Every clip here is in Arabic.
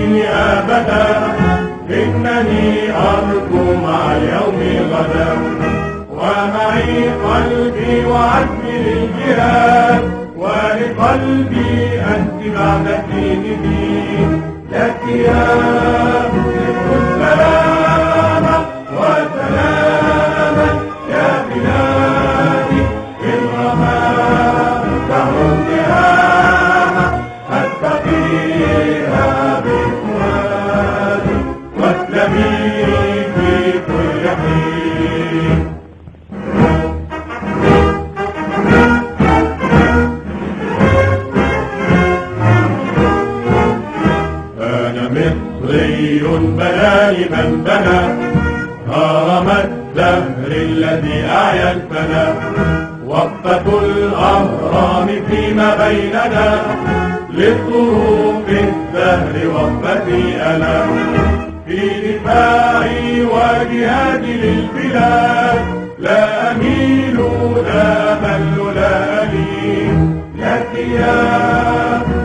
تنسيني أبدا، إنني أرجو مع اليوم غدا، ومعي قلبي وعزمي للجهاد، ولقلبي أنت بعد ديني لك يا ذكر السلامة وسلاما يا بلادي بالرماء دهر التهامة أتقيها بفؤادي واسلمي في كل حين. أنا مصري بناني من بنى هرم الدهر الذي أعيا الفنا، وقفة الأهرام فيما بيننا لصروف الدهر وقفتي أنا، في دفاعي وجهادي للبلاد لا أميل لا أمل لا ألين لك يا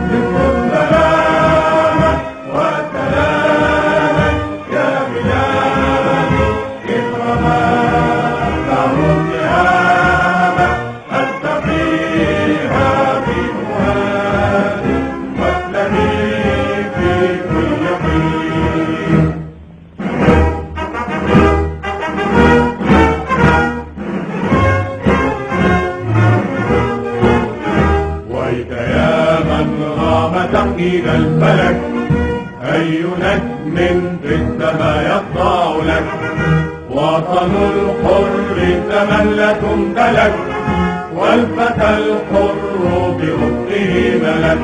ذكر السلامة وسلاما يا بلادي الرماء دهر التهامة ألتقيها بفؤادي واسلمي في كل حين. ويك يا من رام تقييد الفلك، أي نجم في السماء يخضع لك، وطن الحر تملة امتلك، والفتى الحر برزقه ملك.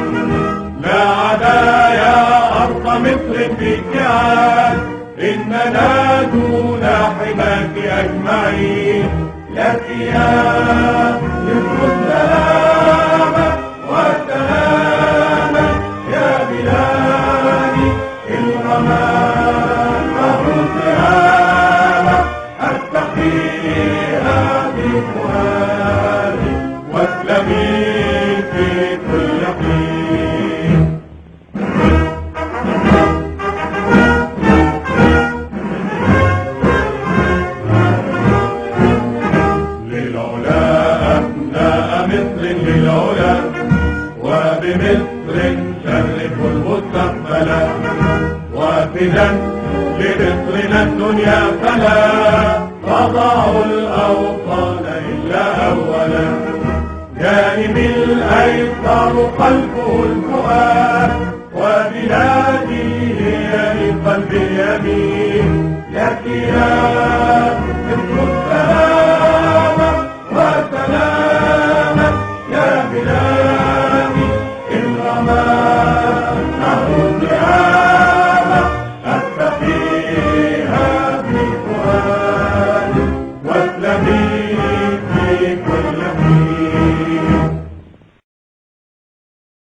لا عدا يا أرض مصر في جهاد، إننا دون حماك أجمعين لك يا ذكر السلامة وسلاما يا بلادي الرماء دهر التهامة أتقيها بفؤادي واسلمي في كل حين. للعلا أبناء مصر للعلا، وبمصر شرفوا المستقبل، وفدا لمصرنا الدنيا فلا تضع الأوطان إلا أولا، جانبي الأيسر قلبه الفؤاد، وبلادي هي لقلب اليمين لك يا ذكر السلامة وسلاما يا بلادي الرماء دهر التهامة